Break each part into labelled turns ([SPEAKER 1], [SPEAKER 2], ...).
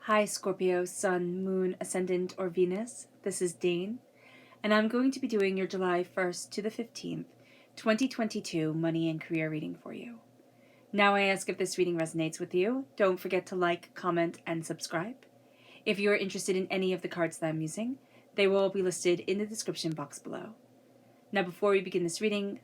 [SPEAKER 1] Hi Scorpio, Sun, Moon, Ascendant, or Venus. This is Dane, and I'm going to be doing your July 1st to the 15th, 2022 money and career reading for you. Now I ask if this reading resonates with you. Don't forget to like, comment, and subscribe. If you are interested in any of the cards that I'm using, they will be listed in the description box below. Now before we begin this reading,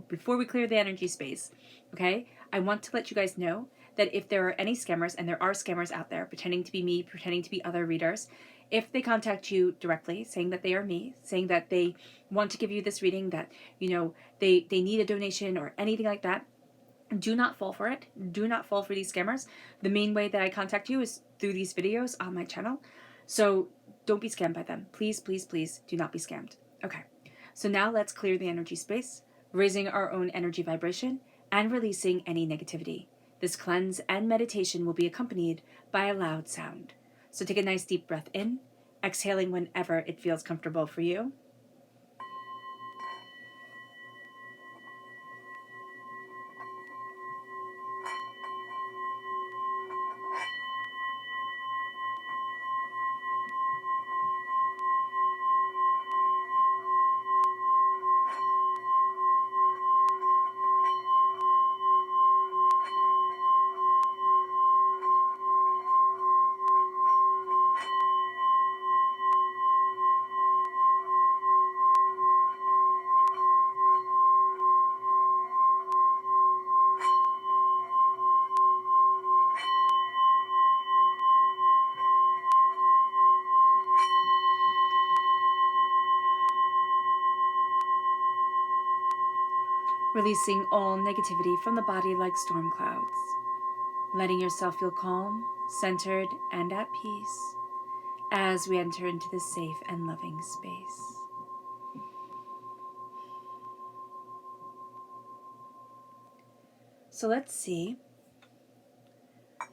[SPEAKER 1] before we clear the energy space, okay, I want to let you guys know that if there are any scammers, and there are scammers out there pretending to be me, pretending to be other readers, if they contact you directly saying that they are me, saying that they want to give you this reading, that, you know, they need a donation or anything like that, do not fall for it. Do not fall for these scammers. The main way that I contact you is through these videos on my channel. So don't be scammed by them. Please, please, please do not be scammed. Okay, so now let's clear the energy space, raising our own energy vibration and releasing any negativity. This cleanse and meditation will be accompanied by a loud sound. So take a nice deep breath in, exhaling whenever it feels comfortable for you. Releasing all negativity from the body like storm clouds. Letting yourself feel calm, centered, and at peace as we enter into this safe and loving space. So let's see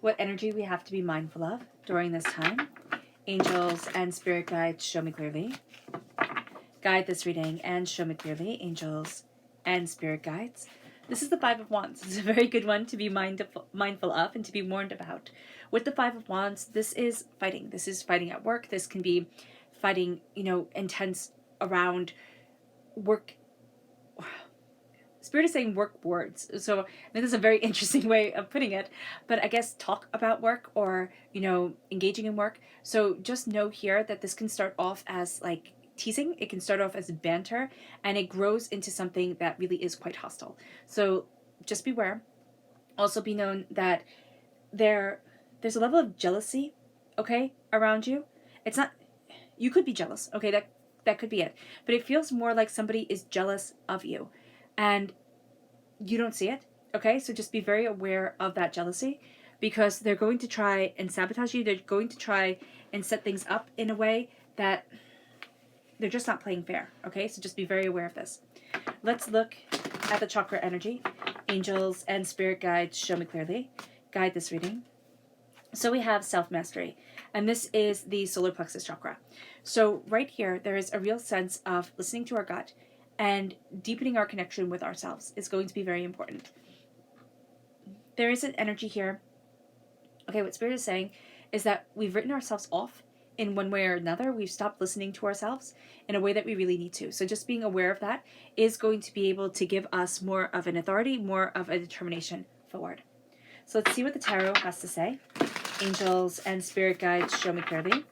[SPEAKER 1] what energy we have to be mindful of during this time. Angels and spirit guides, show me clearly. Guide this reading and show me clearly, angels and spirit guides. This is the Five of Wands. It's a very good one to be mindful of and to be warned about. With the Five of Wands, this is fighting. This is fighting at work. This can be fighting, intense around work. Spirit is saying work words. So this is a very interesting way of putting it. But I guess talk about work or, engaging in work. So just know here that this can start off as like teasing. It can start off as banter, and it grows into something that really is quite hostile. So just beware. Also be known that there's a level of jealousy, okay, around you. It's not, you could be jealous, okay, that could be it. But it feels more like somebody is jealous of you and you don't see it, okay? So just be very aware of that jealousy, because they're going to try and sabotage you. They're going to try and set things up in a way that they're just not playing fair, okay? So just be very aware of this. Let's look at the chakra energy. Angels and spirit guides, show me clearly. Guide this reading. So we have self-mastery, and this is the solar plexus chakra. So right here, there is a real sense of listening to our gut and deepening our connection with ourselves is going to be very important. There is an energy here. Okay, what Spirit is saying is that we've written ourselves off in one way or another. We've stopped listening to ourselves in a way that we really need to. So just being aware of that is going to be able to give us more of an authority, more of a determination forward. So let's see what the tarot has to say. Angels and spirit guides, show me clearly.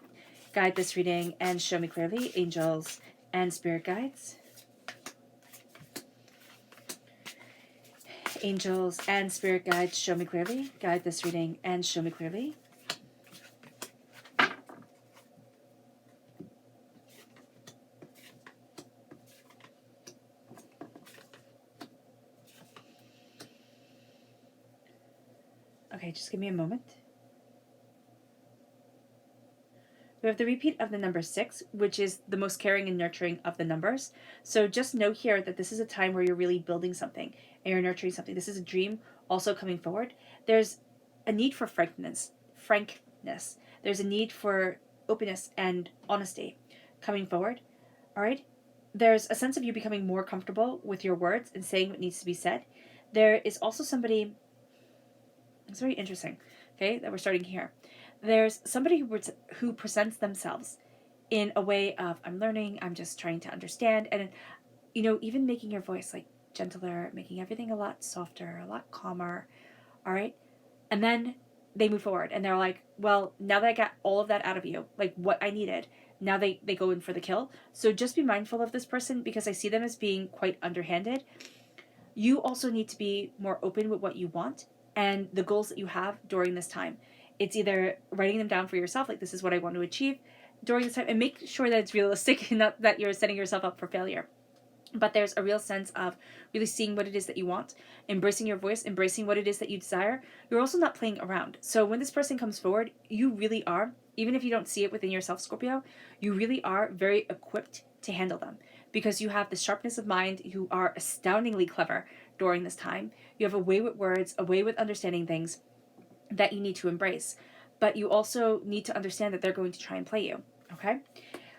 [SPEAKER 1] Guide this reading and show me clearly, angels and spirit guides. Angels and spirit guides, show me clearly. Guide this reading and show me clearly. Okay, just give me a moment. We have the repeat of the number 6, which is the most caring and nurturing of the numbers. So just know here that this is a time where you're really building something and you're nurturing something. This is a dream also coming forward. There's a need for frankness. There's a need for openness and honesty coming forward. All right. There's a sense of you becoming more comfortable with your words and saying what needs to be said. There is also somebody, it's very interesting, okay, that we're starting here. There's somebody who presents themselves in a way of, I'm learning, I'm just trying to understand, and even making your voice like gentler, making everything a lot softer, a lot calmer. All right. And then they move forward and they're like, well, now that I got all of that out of you, like what I needed, now they go in for the kill. So just be mindful of this person, because I see them as being quite underhanded. You also need to be more open with what you want and the goals that you have during this time. It's either writing them down for yourself, like this is what I want to achieve during this time, and make sure that it's realistic and not that you're setting yourself up for failure. But there's a real sense of really seeing what it is that you want, embracing your voice, embracing what it is that you desire. You're also not playing around. So when this person comes forward, you really are, even if you don't see it within yourself, Scorpio, you really are very equipped to handle them, because you have the sharpness of mind. You are astoundingly clever during this time. You have a way with words, a way with understanding things that you need to embrace. But you also need to understand that they're going to try and play you, okay?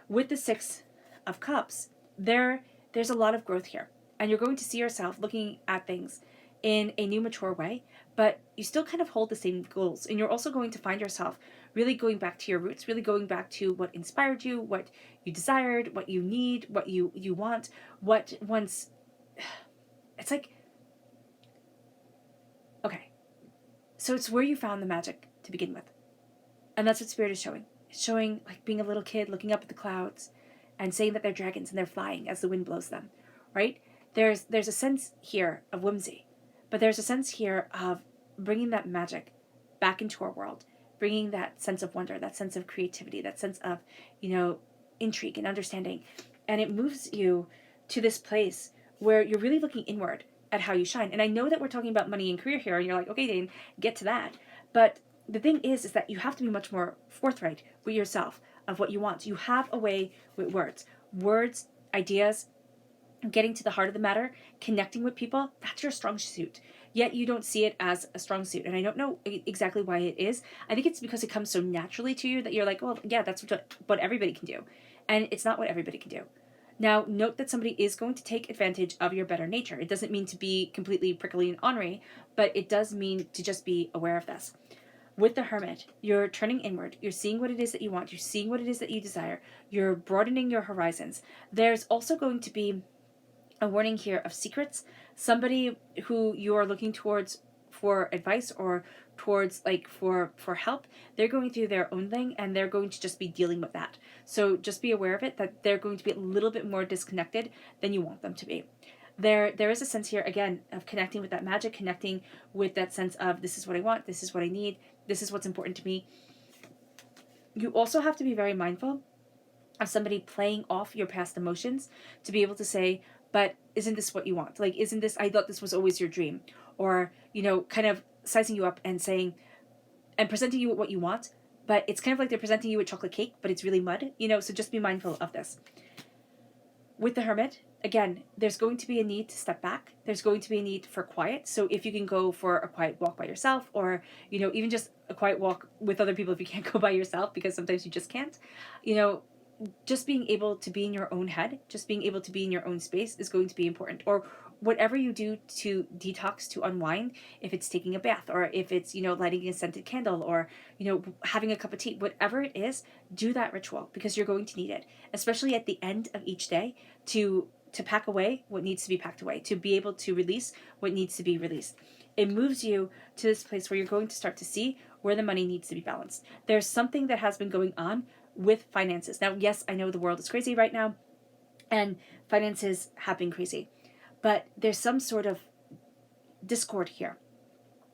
[SPEAKER 1] With the Six of Cups, there's a lot of growth here, and you're going to see yourself looking at things in a new, mature way, but you still kind of hold the same goals. And you're also going to find yourself really going back to your roots, really going back to what inspired you, what you desired, what you need, what you want, what once. It's like, okay, so it's where you found the magic to begin with. And that's what Spirit is showing. It's showing like being a little kid looking up at the clouds and saying that they're dragons and they're flying as the wind blows them, right? There's a sense here of whimsy, but there's a sense here of bringing that magic back into our world, bringing that sense of wonder, that sense of creativity, that sense of, intrigue and understanding. And it moves you to this place where you're really looking inward at how you shine. And I know that we're talking about money and career here, and you're like, okay, Dane, get to that. But the thing is that you have to be much more forthright with yourself of what you want. You have a way with words, ideas, getting to the heart of the matter, connecting with people. That's your strong suit. Yet you don't see it as a strong suit. And I don't know exactly why it is. I think it's because it comes so naturally to you that you're like, well, yeah, that's what everybody can do. And it's not what everybody can do. Now, note that somebody is going to take advantage of your better nature. It doesn't mean to be completely prickly and ornery, but it does mean to just be aware of this. With the Hermit, you're turning inward. You're seeing what it is that you want. You're seeing what it is that you desire. You're broadening your horizons. There's also going to be a warning here of secrets. Somebody who you are looking towards for advice or towards like for help, they're going through their own thing and they're going to just be dealing with that. So just be aware of it, that they're going to be a little bit more disconnected than you want them to be. There is a sense here, again, of connecting with that magic, connecting with that sense of this is what I want, this is what I need, this is what's important to me. You also have to be very mindful of somebody playing off your past emotions to be able to say, but isn't this what you want? Like, isn't this, I thought this was always your dream. Or, kind of sizing you up and saying, and presenting you with what you want, but it's kind of like they're presenting you with chocolate cake, but it's really mud, so just be mindful of this. With the Hermit, again, there's going to be a need to step back. There's going to be a need for quiet. So if you can go for a quiet walk by yourself, or, even just a quiet walk with other people if you can't go by yourself, because sometimes you just can't, just being able to be in your own head, just being able to be in your own space is going to be important. Or whatever you do to detox, to unwind, if it's taking a bath, or if it's, lighting a scented candle, or, having a cup of tea, whatever it is, do that ritual, because you're going to need it, especially at the end of each day, to pack away what needs to be packed away, to be able to release what needs to be released. It moves you to this place where you're going to start to see where the money needs to be balanced. There's something that has been going on with finances. Now, yes, I know the world is crazy right now, and finances have been crazy, but there's some sort of discord here.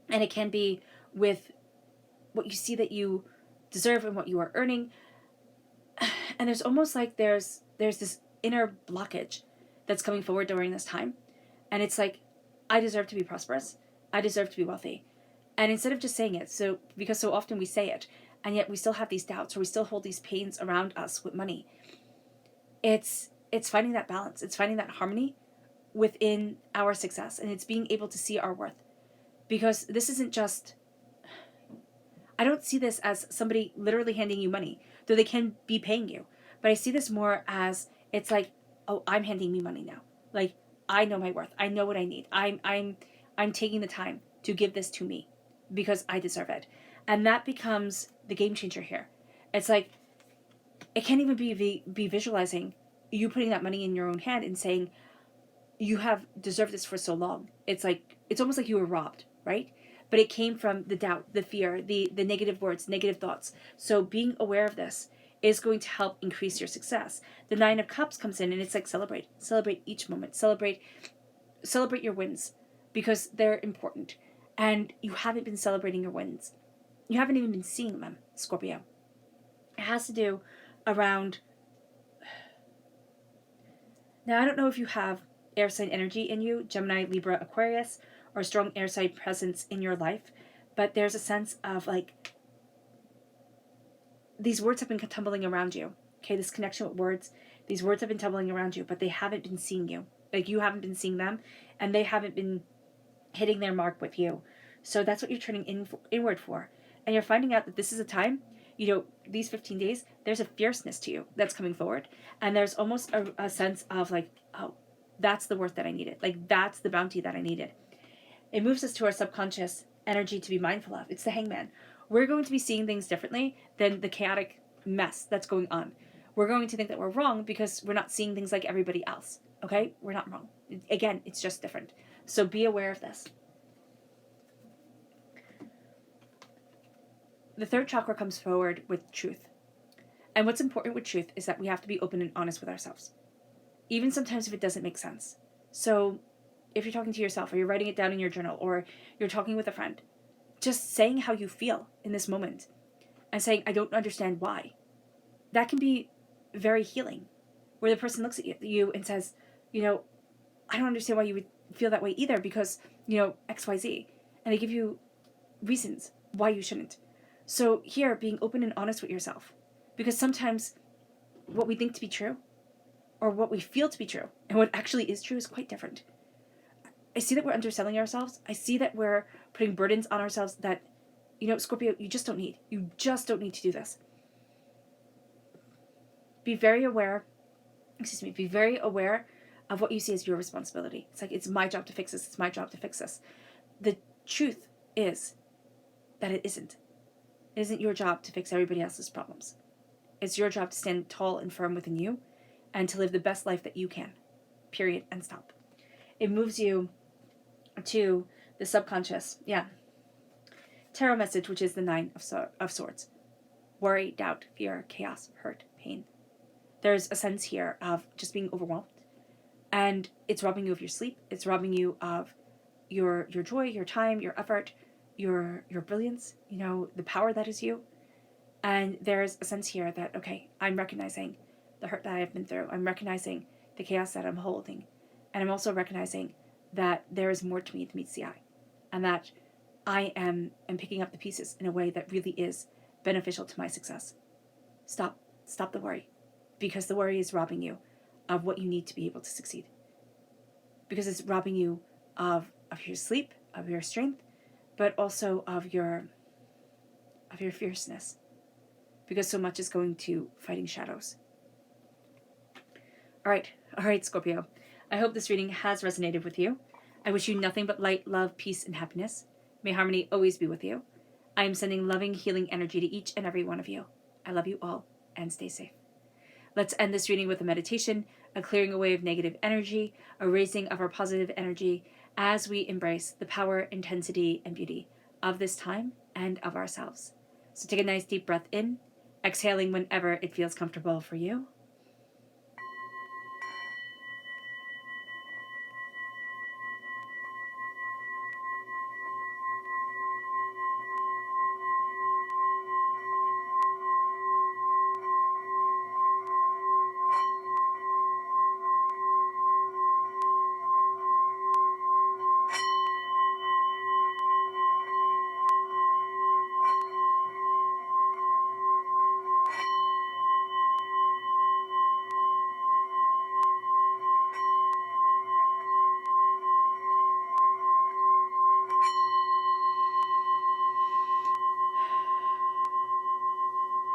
[SPEAKER 1] And it can be with what you see that you deserve and what you are earning. And there's almost like there's this inner blockage that's coming forward during this time. And it's like, I deserve to be prosperous. I deserve to be wealthy. And instead of just saying it, because so often we say it, and yet we still have these doubts, or we still hold these pains around us with money. It's finding that balance. It's finding that harmony within our success, and it's being able to see our worth. Because this isn't just, I don't see this as somebody literally handing you money, though they can be paying you. But I see this more as, it's like, oh, I'm handing me money now. Like, I know my worth. I know what I need. I'm taking the time to give this to me because I deserve it. And that becomes the game changer here. It's like, it can't even be visualizing you putting that money in your own hand and saying, you have deserved this for so long. It's like, it's almost like you were robbed, right? But it came from the doubt, the fear, the negative words, negative thoughts. So being aware of this is going to help increase your success. The Nine of Cups comes in and it's like, celebrate each moment, celebrate your wins, because they're important. And you haven't been celebrating your wins. You haven't even been seeing them, Scorpio. It has to do around, now I don't know if you have air sign energy in you, Gemini, Libra, Aquarius, or strong air sign presence in your life, but there's a sense of like, these words have been tumbling around you. Okay, this connection with words, these words have been tumbling around you, but they haven't been seeing you. Like, you haven't been seeing them, and they haven't been hitting their mark with you. So that's what you're turning inward for. And you're finding out that this is a time, these 15 days, there's a fierceness to you that's coming forward. And there's almost a sense of like, oh, that's the worth that I needed. Like, that's the bounty that I needed. It moves us to our subconscious energy to be mindful of. It's the Hangman. We're going to be seeing things differently than the chaotic mess that's going on. We're going to think that we're wrong because we're not seeing things like everybody else. Okay? We're not wrong. Again, it's just different. So be aware of this. The third chakra comes forward with truth. And what's important with truth is that we have to be open and honest with ourselves, even sometimes if it doesn't make sense. So if you're talking to yourself, or you're writing it down in your journal, or you're talking with a friend, just saying how you feel in this moment and saying, I don't understand why. That can be very healing, where the person looks at you and says, I don't understand why you would feel that way either, because, XYZ. And they give you reasons why you shouldn't. So here, being open and honest with yourself, because sometimes what we think to be true, or what we feel to be true, and what actually is true is quite different. I see that we're underselling ourselves. I see that we're putting burdens on ourselves that, Scorpio, you just don't need. You just don't need to do this. Be very aware of what you see as your responsibility. It's like, it's my job to fix this. It's my job to fix this. The truth is that it isn't. It isn't your job to fix everybody else's problems. It's your job to stand tall and firm within you and to live the best life that you can. Period. And stop. It moves you to the subconscious. Yeah. Tarot message, which is the Nine of Swords. Worry, doubt, fear, chaos, hurt, pain. There's a sense here of just being overwhelmed. And it's robbing you of your sleep. It's robbing you of your joy, your time, your effort, your brilliance, the power that is you. And there's a sense here that, okay, I'm recognizing the hurt that I've been through. I'm recognizing the chaos that I'm holding. And I'm also recognizing that there is more to me than meets the eye. And that I am picking up the pieces in a way that really is beneficial to my success. Stop the worry. Because the worry is robbing you of what you need to be able to succeed. Because it's robbing you of your sleep, of your strength, but also of your fierceness. Because so much is going to fighting shadows. All right, Scorpio. I hope this reading has resonated with you. I wish you nothing but light, love, peace, and happiness. May harmony always be with you. I am sending loving, healing energy to each and every one of you. I love you all, and stay safe. Let's end this reading with a meditation, a clearing away of negative energy, a raising of our positive energy as we embrace the power, intensity, and beauty of this time and of ourselves. So take a nice deep breath in, exhaling whenever it feels comfortable for you.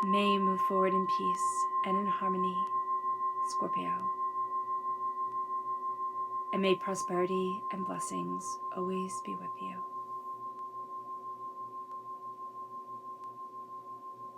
[SPEAKER 1] May you move forward in peace and in harmony, Scorpio. And may prosperity and blessings always be with you.